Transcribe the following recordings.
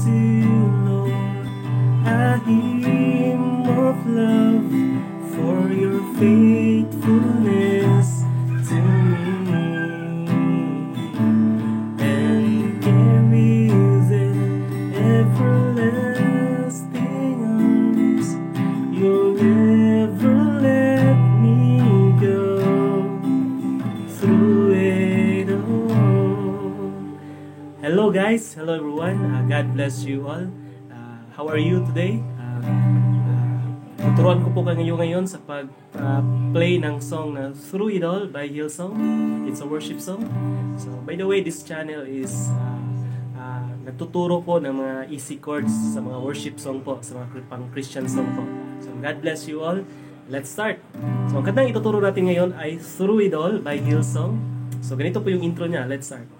to you, Lord, a hymn of love for your faithfulness to me, and carries in everlasting arms. You'll never let me go through it all. Hello guys, hello everyone. God bless you all. How are you today? Tuturuan ko po kayo ngayon sa pag-play ng song na Through It All by Hillsong. It's a worship song. So, by the way, this channel is nagtuturo po ng mga easy chords sa mga worship song po, sa mga pang-Christian song po. So, God bless you all. Let's start. So, ang kantang ituturo natin ngayon ay Through It All by Hillsong. So, ganito po yung intro niya. Let's start.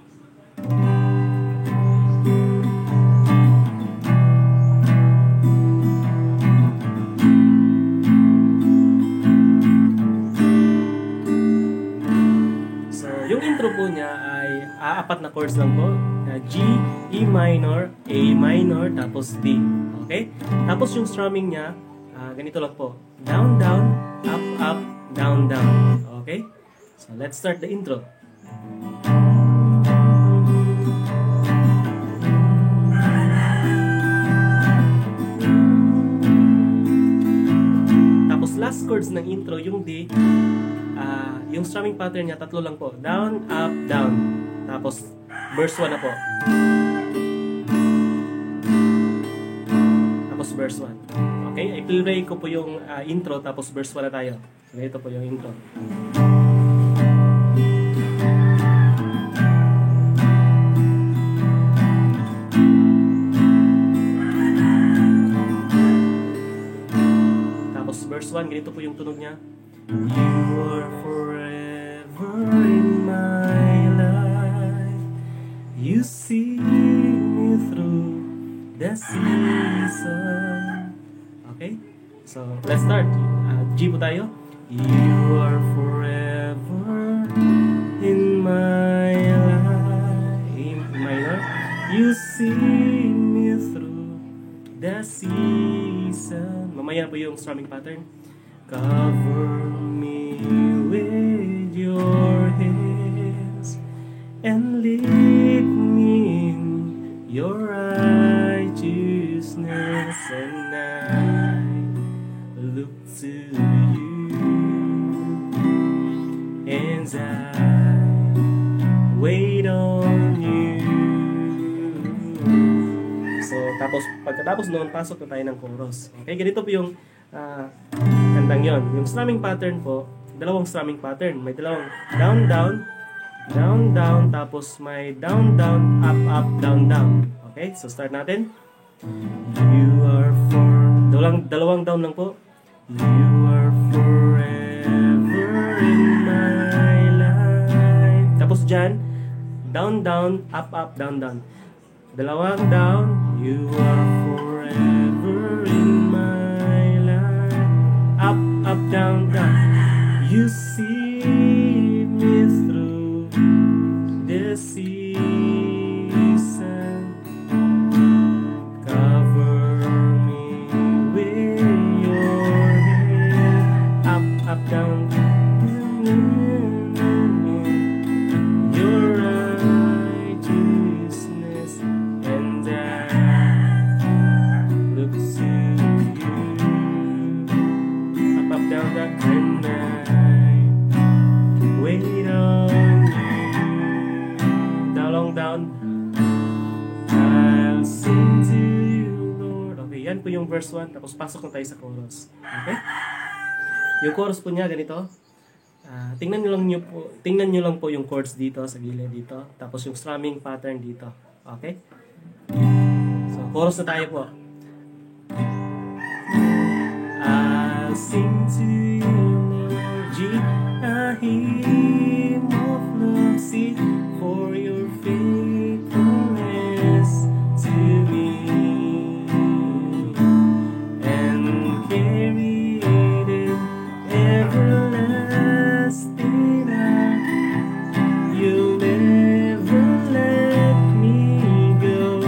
Yung intro po niya ay apat na chords lang po. G, E minor, A minor, tapos D. Okay? Tapos yung strumming niya, ganito lang po. Down, down, up, up, down, down. Okay? So let's start the intro. Tapos last chords ng intro, yung D, yung strumming pattern niya, tatlo lang po. Down, up, down. Tapos, verse 1 na po. Tapos, verse 1. Okay? I-play ko po yung intro, tapos verse 1 na tayo. So, ito po yung intro. Tapos, verse 1, ganito po yung tunog niya. You are forever in my life. You see me through the season. Okay? So, let's start. G po tayo. You are forever in my life. In minor. You see me through the season. Mamaya po yung strumming pattern. Cover me with your hands and lead me in your righteousness, and I look to you and I wait on you. So, pagkatapos noon, pasok na tayo ng chorus. Okay, ganito po yung kantang yon. Yung strumming pattern po, dalawang strumming pattern. May dalawang down, down, down, down, tapos may down, down, up, up, down, down. Okay, so start natin. You are for, dalawang down lang po. You are forever in my life. Tapos dyan, down, down, up, up, down, down. Dalawang down. You are forever in my life. Up, up, down, down. You see me through the season. Cover me with your hand. Up, up, down, your righteousness, and I look to you. Up, up, down, down, and I wait on you. Down, I'll sing to you, Lord. Okay, yan po yung verse 1. Tapos pasok na tayo sa chorus. Okay? Yung chorus po niya ganito. Tingnan nyo lang po yung chords dito sa gilid dito. Tapos yung strumming pattern dito. Okay? So, chorus na tayo po. I'll sing to you, Lord. G, a hymn of love. C, for your faithfulness to me, and carry it in everlasting love. You'll never let me go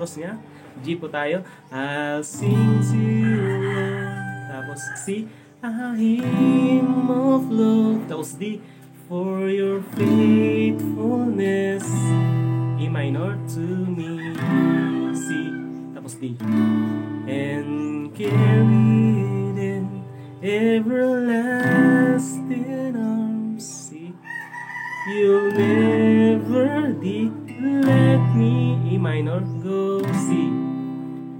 chorus niya. G po tayo. I'll sing to you, Lord. Tapos C, a hymn of love. Tapos D, for your faithfulness. E minor to me. C, tapos D. And carried in everlasting arms. C, you'll never let me. E minor, go. C,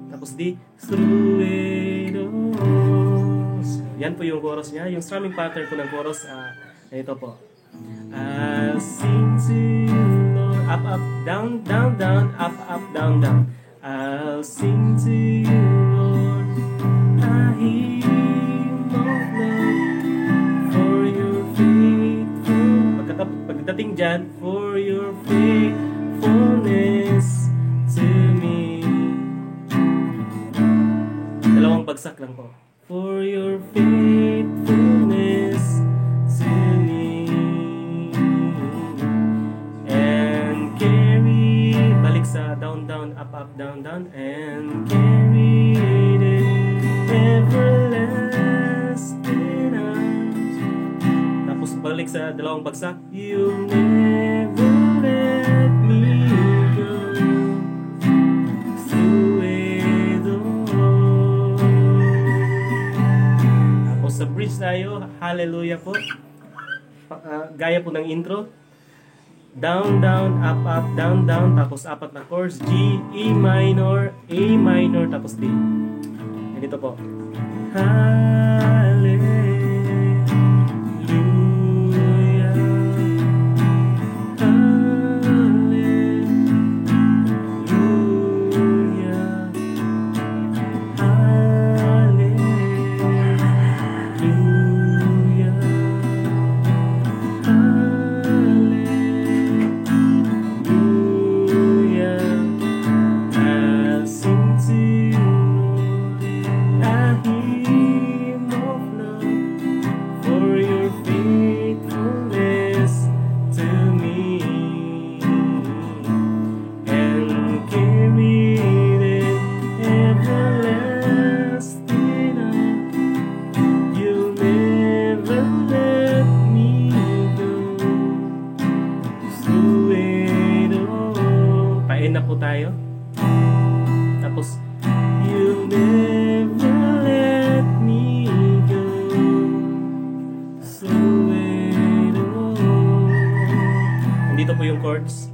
tapos D, through it all. Yan po yung chorus niya. Yung strumming pattern po ng chorus, ito po. I'll sing to you, Lord. Up, up, down, down, down. Up, up, down, down. I'll sing to you, Lord. A hymn of love for your faithful. Pagdating dyan, for your faithfulness to me. Dalawang bagsak lang po. For your faithfulness to me. And carry, balik sa down, down, up, up, down, down. And carry it in everlasting arms. Tapos balik sa dalawang bagsak. You'll never let me go. Through it all. Tapos sa bridge tayo, hallelujah po. Gaya po ng intro. Down, down, up, up, down, down. Tapos apat na chords. G, E minor, A minor, tapos D. Ganito po. Hallelujah. Na po tayo. Tapos, you'll never let me go. So wait all. Nandito po yung chords.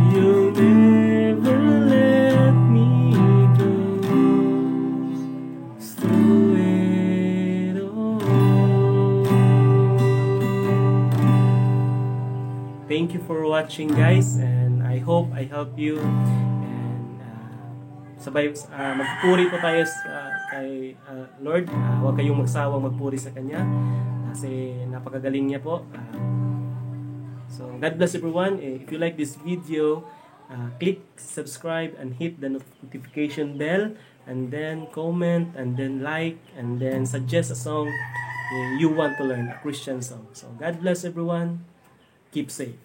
You'll never let me go. So wait all. Thank you for watching, guys, and I hope I help you, and sabay magpuri po tayo kay Lord. Huwag kayong magsawang magpuri sa Kanya kasi napakagaling niya po. So God bless everyone. If you like this video, click subscribe and hit the notification bell, and then comment, and then like, and then suggest a song you want to learn, a Christian song. So God bless everyone. Keep safe.